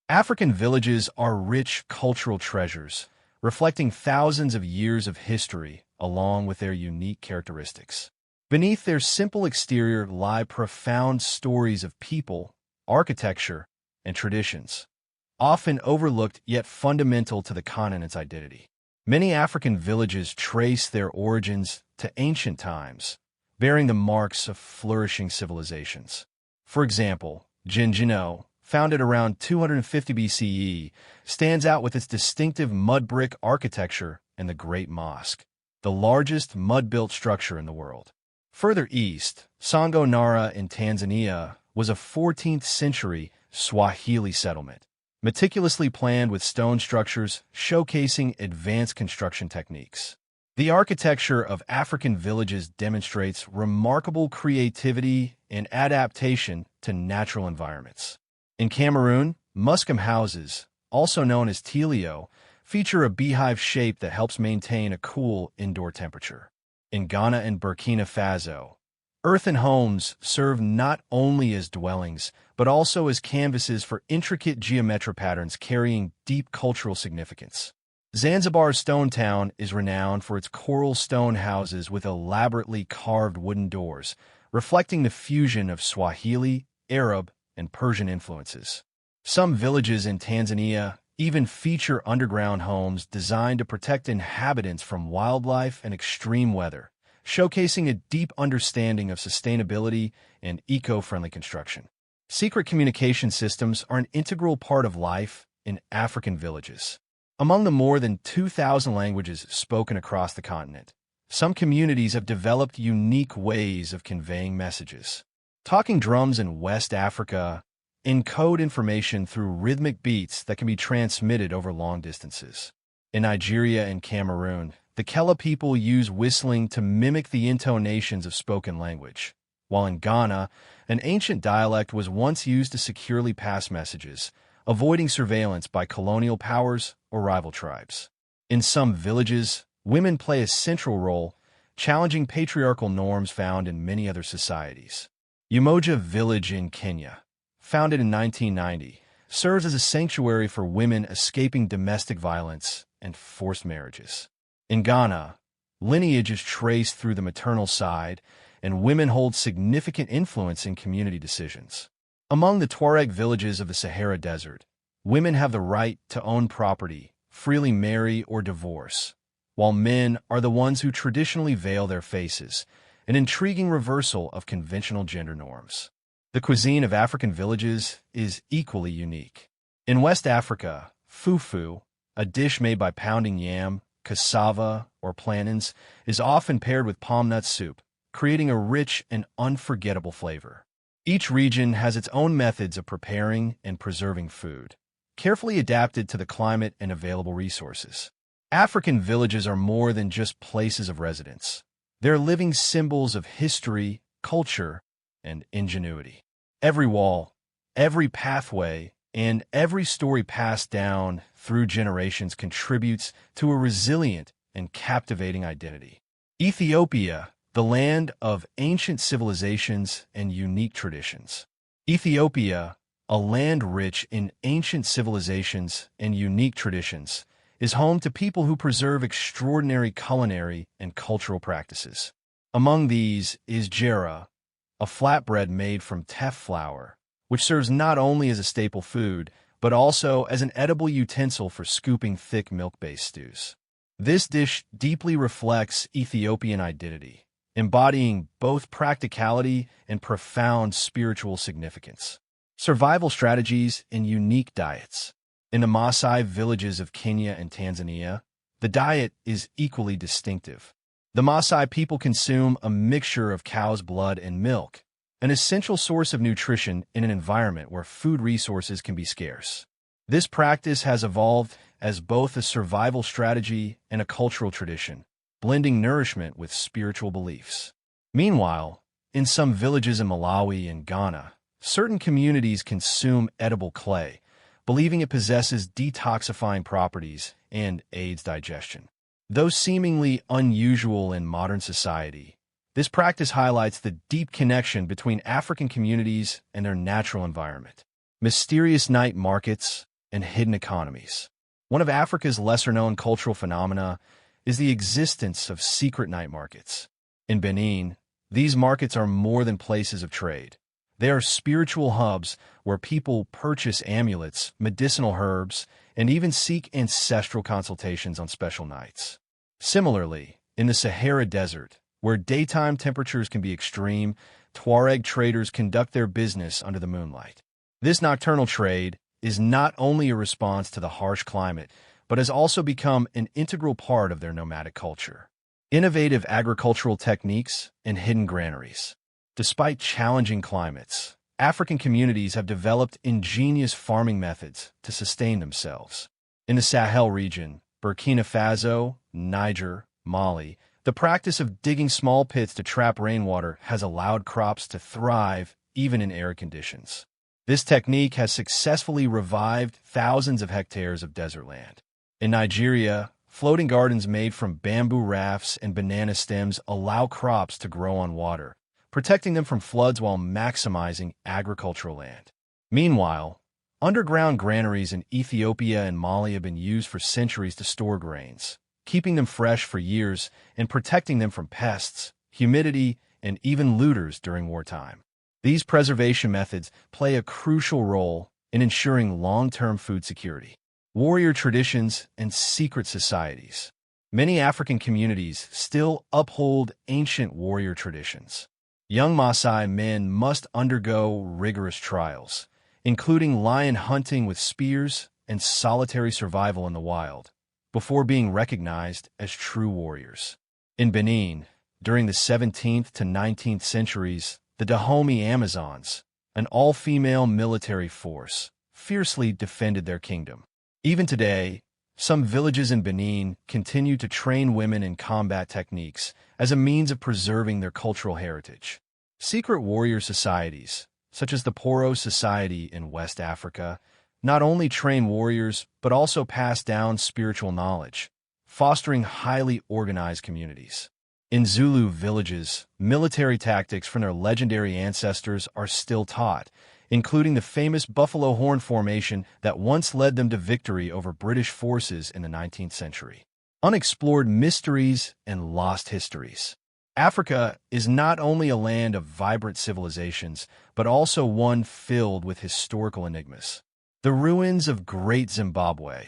African villages are rich cultural treasures, reflecting thousands of years of history along with their unique characteristics. Beneath their simple exterior lie profound stories of people, architecture, and traditions, often overlooked yet fundamental to the continent's identity. Many African villages trace their origins to ancient times, bearing the marks of flourishing civilizations. For example, Jinjino, founded around 250 BCE, stands out with its distinctive mud brick architecture and the Great Mosque, the largest mud-built structure in the world. Further east, Songo Nara in Tanzania was a 14th-century Swahili settlement, meticulously planned with stone structures showcasing advanced construction techniques. The architecture of African villages demonstrates remarkable creativity and adaptation to natural environments. In Cameroon, Muscom houses, also known as tilio, feature a beehive shape that helps maintain a cool indoor temperature. In Ghana and Burkina Faso, earthen homes serve not only as dwellings, but also as canvases for intricate geometric patterns carrying deep cultural significance. Zanzibar's stone town is renowned for its coral stone houses with elaborately carved wooden doors, reflecting the fusion of Swahili, Arab, and Persian influences. Some villages in Tanzania even feature underground homes designed to protect inhabitants from wildlife and extreme weather, showcasing a deep understanding of sustainability and eco-friendly construction. Secret communication systems are an integral part of life in African villages. Among the more than 2,000 languages spoken across the continent, some communities have developed unique ways of conveying messages. Talking drums in West Africa encode information through rhythmic beats that can be transmitted over long distances. In Nigeria and Cameroon, the Kela people use whistling to mimic the intonations of spoken language, while in Ghana, an ancient dialect was once used to securely pass messages, avoiding surveillance by colonial powers or rival tribes. In some villages, women play a central role, challenging patriarchal norms found in many other societies. Umoja Village in Kenya, founded in 1990, serves as a sanctuary for women escaping domestic violence and forced marriages. In Ghana, lineage is traced through the maternal side, and women hold significant influence in community decisions. Among the Tuareg villages of the Sahara Desert, women have the right to own property, freely marry or divorce, while men are the ones who traditionally veil their faces, an intriguing reversal of conventional gender norms. The cuisine of African villages is equally unique. In West Africa, fufu, a dish made by pounding yam, cassava, or plantains, is often paired with palm nut soup, creating a rich and unforgettable flavor. Each region has its own methods of preparing and preserving food, carefully adapted to the climate and available resources. African villages are more than just places of residence. They're living symbols of history, culture, and ingenuity. Every wall, every pathway, and every story passed down through generations contributes to a resilient and captivating identity. Ethiopia, the land of ancient civilizations and unique traditions. Ethiopia, a land rich in ancient civilizations and unique traditions, is home to people who preserve extraordinary culinary and cultural practices. Among these is jera, a flatbread made from teff flour, which serves not only as a staple food, but also as an edible utensil for scooping thick milk-based stews. This dish deeply reflects Ethiopian identity, embodying both practicality and profound spiritual significance. Survival strategies and unique diets. In the Maasai villages of Kenya and Tanzania, the diet is equally distinctive. The Maasai people consume a mixture of cow's blood and milk, an essential source of nutrition in an environment where food resources can be scarce. This practice has evolved as both a survival strategy and a cultural tradition, blending nourishment with spiritual beliefs. Meanwhile, in some villages in Malawi and Ghana, certain communities consume edible clay, believing it possesses detoxifying properties and aids digestion. Though seemingly unusual in modern society, this practice highlights the deep connection between African communities and their natural environment. Mysterious night markets. and hidden economies. One of Africa's lesser-known cultural phenomena is the existence of secret night markets. In Benin, these markets are more than places of trade. They are spiritual hubs where people purchase amulets, medicinal herbs, and even seek ancestral consultations on special nights. Similarly, in the Sahara Desert, where daytime temperatures can be extreme, Tuareg traders conduct their business under the moonlight. This nocturnal trade is not only a response to the harsh climate, but has also become an integral part of their nomadic culture. Innovative agricultural techniques and hidden granaries. Despite challenging climates, African communities have developed ingenious farming methods to sustain themselves. In the Sahel region, Burkina Faso, Niger, Mali, the practice of digging small pits to trap rainwater has allowed crops to thrive even in arid conditions. This technique has successfully revived thousands of hectares of desert land. In Nigeria, floating gardens made from bamboo rafts and banana stems allow crops to grow on water, protecting them from floods while maximizing agricultural land. Meanwhile, underground granaries in Ethiopia and Mali have been used for centuries to store grains, keeping them fresh for years and protecting them from pests, humidity, and even looters during wartime. These preservation methods play a crucial role in ensuring long-term food security. Warrior traditions and secret societies. Many African communities still uphold ancient warrior traditions. Young Maasai men must undergo rigorous trials, including lion hunting with spears and solitary survival in the wild, before being recognized as true warriors. In Benin, during the 17th to 19th centuries, the Dahomey Amazons, an all-female military force, fiercely defended their kingdom. Even today, some villages in Benin continue to train women in combat techniques as a means of preserving their cultural heritage. Secret warrior societies, such as the Poro Society in West Africa, not only train warriors but also pass down spiritual knowledge, fostering highly organized communities. In Zulu villages, military tactics from their legendary ancestors are still taught, including the famous buffalo horn formation that once led them to victory over British forces in the 19th century. Unexplored mysteries and lost histories. Africa is not only a land of vibrant civilizations, but also one filled with historical enigmas. The ruins of Great Zimbabwe,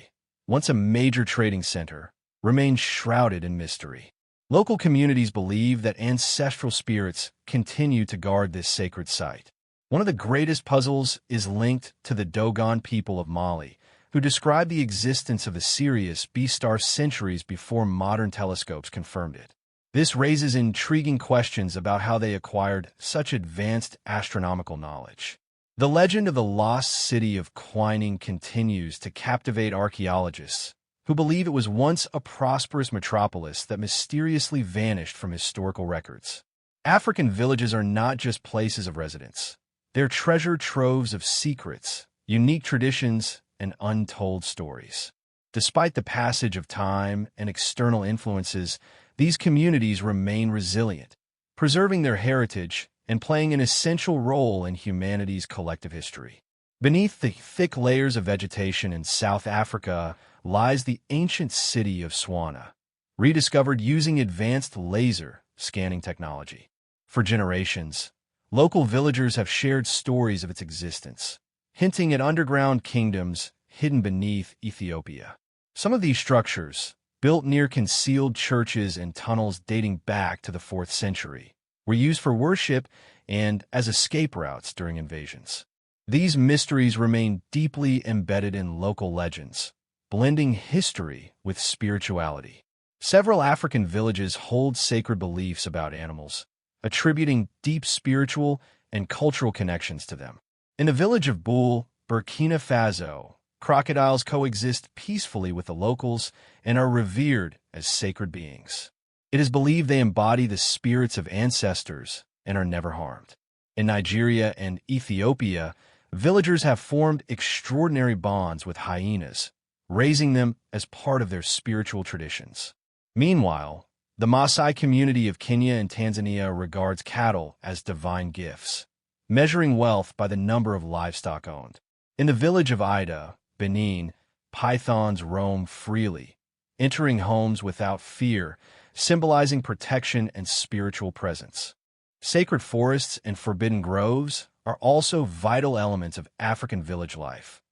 once a major trading center, remain shrouded in mystery. Local communities believe that ancestral spirits continue to guard this sacred site. One of the greatest puzzles is linked to the Dogon people of Mali, who describe the existence of a Sirius B star centuries before modern telescopes confirmed it. This raises intriguing questions about how they acquired such advanced astronomical knowledge. The legend of the lost city of Quining continues to captivate archaeologists, who believe it was once a prosperous metropolis that mysteriously vanished from historical records. African villages are not just places of residence. They're treasure troves of secrets, unique traditions, and untold stories. Despite the passage of time and external influences, these communities remain resilient, preserving their heritage and playing an essential role in humanity's collective history. Beneath the thick layers of vegetation in South Africa lies the ancient city of Swana, rediscovered using advanced laser scanning technology. For generations, local villagers have shared stories of its existence, hinting at underground kingdoms hidden beneath Ethiopia. Some of these structures, built near concealed churches and tunnels dating back to the 4th century, were used for worship and as escape routes during invasions. These mysteries remain deeply embedded in local legends, blending history with spirituality. Several African villages hold sacred beliefs about animals, attributing deep spiritual and cultural connections to them. In the village of Boul, Burkina Faso, crocodiles coexist peacefully with the locals and are revered as sacred beings. It is believed they embody the spirits of ancestors and are never harmed. In Nigeria and Ethiopia, villagers have formed extraordinary bonds with hyenas, raising them as part of their spiritual traditions. Meanwhile, the Maasai community of Kenya and Tanzania regards cattle as divine gifts, measuring wealth by the number of livestock owned. In the village of Ida, Benin, pythons roam freely, entering homes without fear, symbolizing protection and spiritual presence. Sacred forests and forbidden groves are also vital elements of African village life,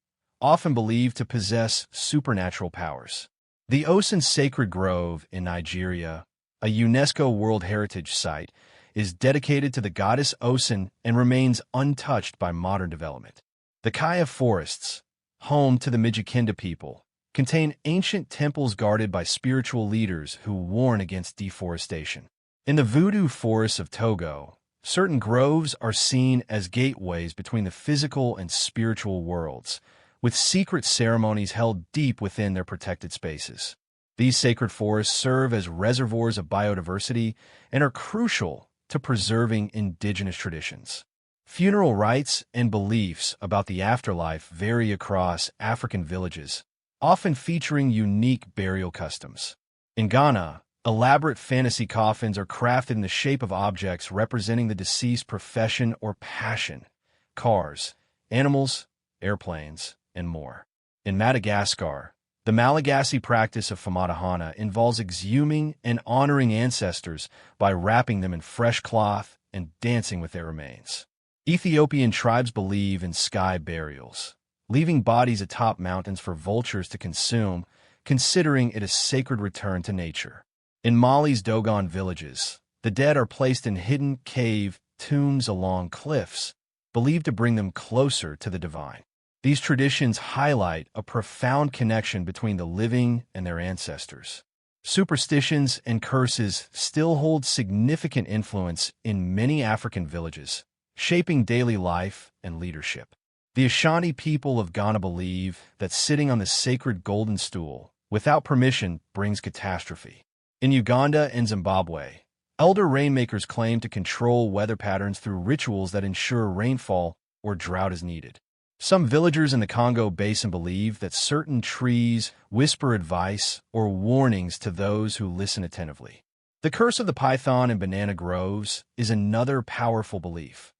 often believed to possess supernatural powers. The Osun Sacred Grove in Nigeria, a UNESCO World Heritage Site, is dedicated to the goddess Osun and remains untouched by modern development. The Kaya forests, home to the Mijikinda people, contain ancient temples guarded by spiritual leaders who warn against deforestation. In the voodoo forests of Togo, certain groves are seen as gateways between the physical and spiritual worlds, with secret ceremonies held deep within their protected spaces. These sacred forests serve as reservoirs of biodiversity and are crucial to preserving indigenous traditions. Funeral rites and beliefs about the afterlife vary across African villages, often featuring unique burial customs. In Ghana, elaborate fantasy coffins are crafted in the shape of objects representing the deceased's profession or passion: cars, animals, airplanes, and more. In Madagascar, the Malagasy practice of Famadihana involves exhuming and honoring ancestors by wrapping them in fresh cloth and dancing with their remains. Ethiopian tribes believe in sky burials, leaving bodies atop mountains for vultures to consume, considering it a sacred return to nature. In Mali's Dogon villages, the dead are placed in hidden cave tombs along cliffs, believed to bring them closer to the divine. These traditions highlight a profound connection between the living and their ancestors. Superstitions and curses still hold significant influence in many African villages, shaping daily life and leadership. The Ashanti people of Ghana believe that sitting on the sacred golden stool without permission brings catastrophe. In Uganda and Zimbabwe, elder rainmakers claim to control weather patterns through rituals that ensure rainfall or drought is needed. Some villagers in the Congo Basin believe that certain trees whisper advice or warnings to those who listen attentively. The curse of the python in banana groves is another powerful belief.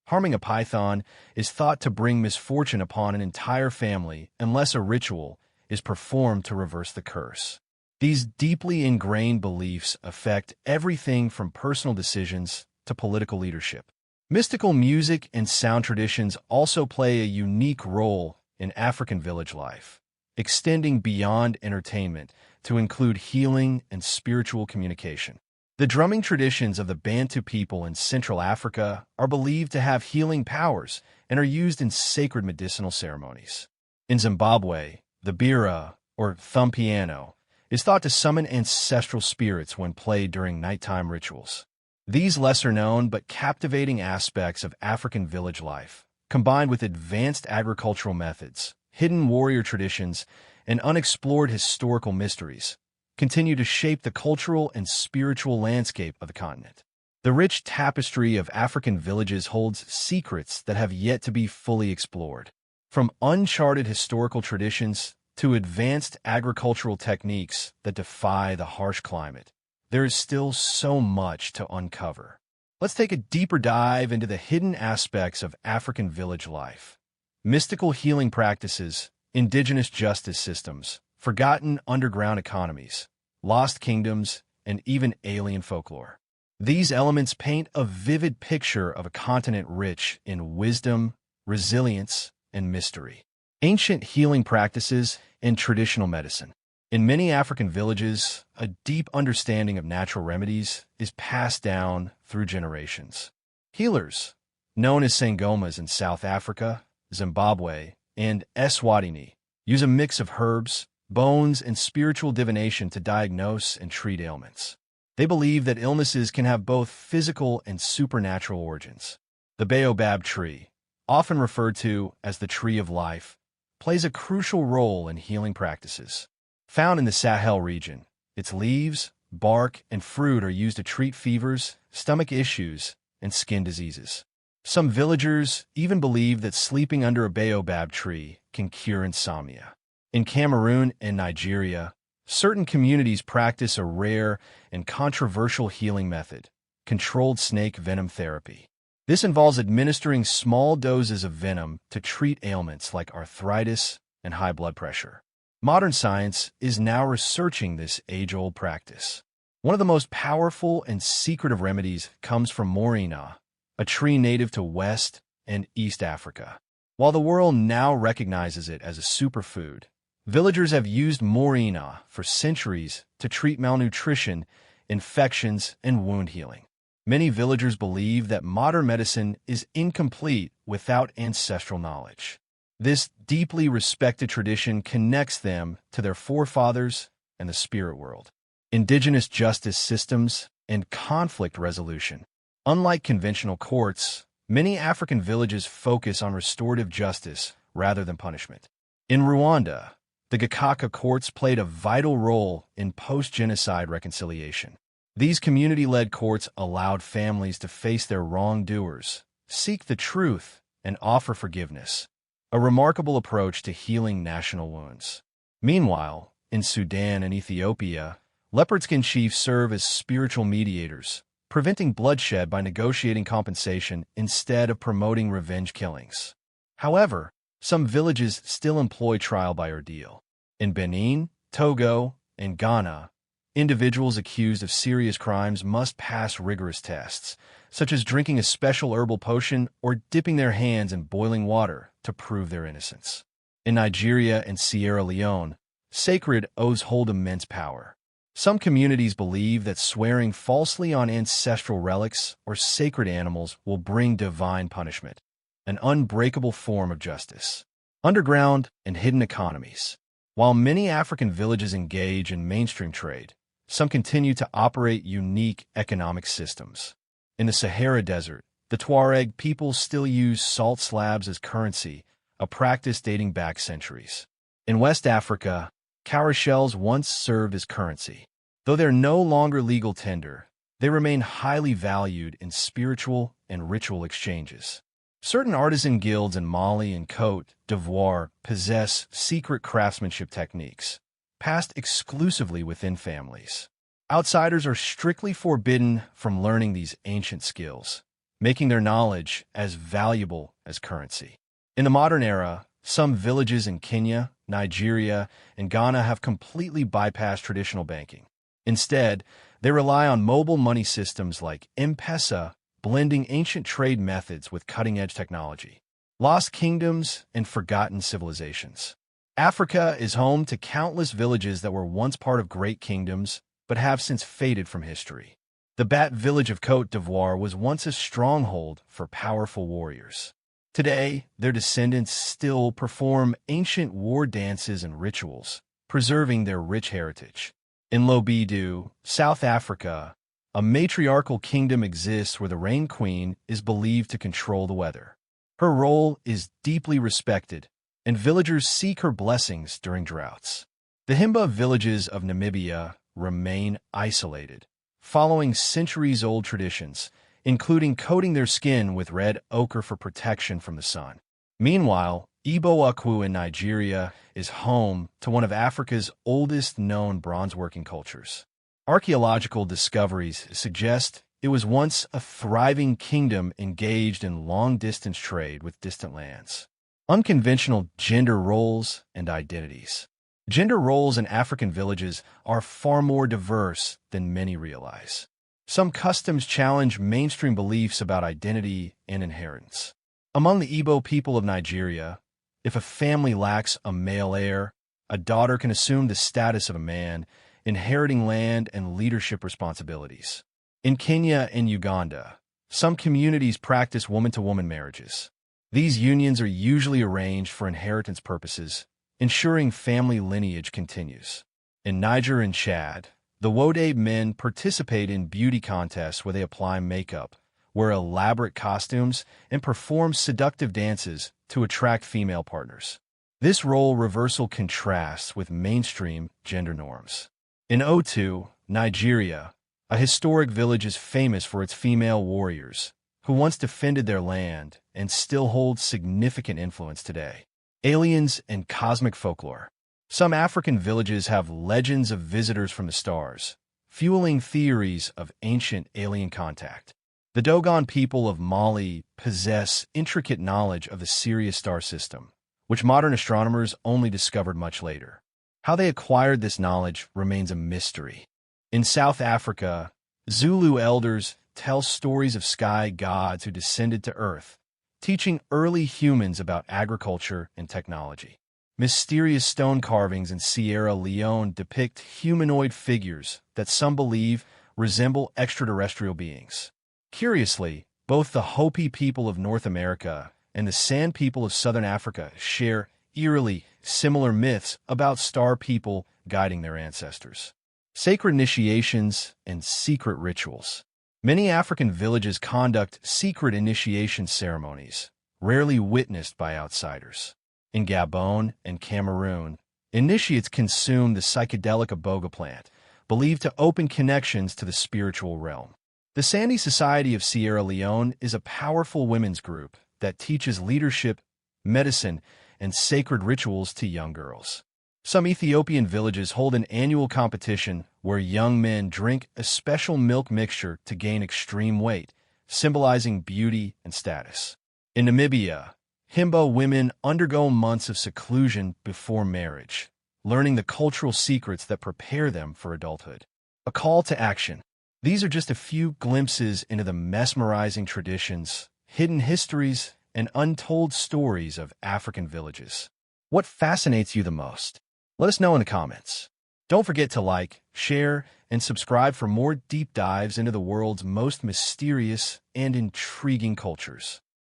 Harming a python is thought to bring misfortune upon an entire family unless a ritual is performed to reverse the curse. These deeply ingrained beliefs affect everything from personal decisions to political leadership. Mystical music and sound traditions also play a unique role in African village life, extending beyond entertainment to include healing and spiritual communication. The drumming traditions of the Bantu people in Central Africa are believed to have healing powers and are used in sacred medicinal ceremonies. In Zimbabwe, the bira, or thumb piano, is thought to summon ancestral spirits when played during nighttime rituals. These lesser-known but captivating aspects of African village life, combined with advanced agricultural methods, hidden warrior traditions, and unexplored historical mysteries, continue to shape the cultural and spiritual landscape of the continent. The rich tapestry of African villages holds secrets that have yet to be fully explored. From uncharted historical traditions to advanced agricultural techniques that defy the harsh climate, there is still so much to uncover. Let's take a deeper dive into the hidden aspects of African village life. Mystical healing practices, indigenous justice systems, forgotten underground economies, lost kingdoms, and even alien folklore. These elements paint a vivid picture of a continent rich in wisdom, resilience, and mystery. Ancient healing practices and traditional medicine. In many African villages, a deep understanding of natural remedies is passed down through generations. Healers, known as sangomas in South Africa, Zimbabwe, and Eswatini, use a mix of herbs, bones, and spiritual divination to diagnose and treat ailments. They believe that illnesses can have both physical and supernatural origins. The baobab tree, often referred to as the tree of life, plays a crucial role in healing practices. Found in the Sahel region, its leaves, bark, and fruit are used to treat fevers, stomach issues, and skin diseases. Some villagers even believe that sleeping under a baobab tree can cure insomnia. In Cameroon and Nigeria, certain communities practice a rare and controversial healing method, controlled snake venom therapy. This involves administering small doses of venom to treat ailments like arthritis and high blood pressure. Modern science is now researching this age-old practice. One of the most powerful and secretive remedies comes from moringa, a tree native to West and East Africa. While the world now recognizes it as a superfood, villagers have used moringa for centuries to treat malnutrition, infections, and wound healing. Many villagers believe that modern medicine is incomplete without ancestral knowledge. This deeply respected tradition connects them to their forefathers and the spirit world. Indigenous justice systems and conflict resolution. Unlike conventional courts, many African villages focus on restorative justice rather than punishment. In Rwanda, the Gacaca courts played a vital role in post-genocide reconciliation. These community-led courts allowed families to face their wrongdoers, seek the truth, and offer forgiveness, a remarkable approach to healing national wounds. Meanwhile, in Sudan and Ethiopia, leopard skin chiefs serve as spiritual mediators, preventing bloodshed by negotiating compensation instead of promoting revenge killings. However, some villages still employ trial by ordeal. In Benin, Togo, and Ghana, individuals accused of serious crimes must pass rigorous tests, such as drinking a special herbal potion or dipping their hands in boiling water to prove their innocence. In Nigeria and Sierra Leone, sacred oaths hold immense power. Some communities believe that swearing falsely on ancestral relics or sacred animals will bring divine punishment, an unbreakable form of justice. Underground and hidden economies. While many African villages engage in mainstream trade, some continue to operate unique economic systems. In the Sahara Desert, the Tuareg people still use salt slabs as currency, a practice dating back centuries. In West Africa, cowrie shells once served as currency. Though they're no longer legal tender, they remain highly valued in spiritual and ritual exchanges. Certain artisan guilds in Mali and Côte d'Ivoire possess secret craftsmanship techniques, passed exclusively within families. Outsiders are strictly forbidden from learning these ancient skills, making their knowledge as valuable as currency. In the modern era, some villages in Kenya, Nigeria, and Ghana have completely bypassed traditional banking. Instead, they rely on mobile money systems like M-Pesa, blending ancient trade methods with cutting-edge technology. Lost kingdoms and forgotten civilizations. Africa is home to countless villages that were once part of great kingdoms, but have since faded from history. The Bat village of Côte d'Ivoire was once a stronghold for powerful warriors. Today, their descendants still perform ancient war dances and rituals, preserving their rich heritage. In Lobidu, South Africa, a matriarchal kingdom exists where the Rain Queen is believed to control the weather. Her role is deeply respected, and villagers seek her blessings during droughts. The Himba villages of Namibia remain isolated, following centuries-old traditions, including coating their skin with red ochre for protection from the sun. Meanwhile, Igbo Akwu in Nigeria is home to one of Africa's oldest known bronze-working cultures. Archaeological discoveries suggest it was once a thriving kingdom engaged in long-distance trade with distant lands. Unconventional gender roles and identities. Gender roles in African villages are far more diverse than many realize. Some customs challenge mainstream beliefs about identity and inheritance. Among the Igbo people of Nigeria, if a family lacks a male heir, a daughter can assume the status of a man, inheriting land and leadership responsibilities. In Kenya and Uganda, some communities practice woman-to-woman marriages. These unions are usually arranged for inheritance purposes, ensuring family lineage continues. In Niger and Chad, the Wode men participate in beauty contests where they apply makeup, wear elaborate costumes, and perform seductive dances to attract female partners. This role reversal contrasts with mainstream gender norms. In Otu, Nigeria, a historic village is famous for its female warriors, who once defended their land and still hold significant influence today. Aliens and cosmic folklore. Some African villages have legends of visitors from the stars, fueling theories of ancient alien contact. The Dogon people of Mali possess intricate knowledge of the Sirius star system, which modern astronomers only discovered much later. How they acquired this knowledge remains a mystery. In South Africa, Zulu elders tell stories of sky gods who descended to Earth, teaching early humans about agriculture and technology. Mysterious stone carvings in Sierra Leone depict humanoid figures that some believe resemble extraterrestrial beings. Curiously, both the Hopi people of North America and the San people of Southern Africa share eerily similar myths about star people guiding their ancestors. Sacred initiations and secret rituals. Many African villages conduct secret initiation ceremonies, rarely witnessed by outsiders. In Gabon and Cameroon, initiates consume the psychedelic iboga plant, believed to open connections to the spiritual realm. The Sandy Society of Sierra Leone is a powerful women's group that teaches leadership, medicine, and sacred rituals to young girls. Some Ethiopian villages hold an annual competition where young men drink a special milk mixture to gain extreme weight, symbolizing beauty and status. In Namibia, Himba women undergo months of seclusion before marriage, learning the cultural secrets that prepare them for adulthood. A call to action. These are just a few glimpses into the mesmerizing traditions, hidden histories, and untold stories of African villages. What fascinates you the most? Let us know in the comments. Don't forget to like, share, and subscribe for more deep dives into the world's most mysterious and intriguing cultures.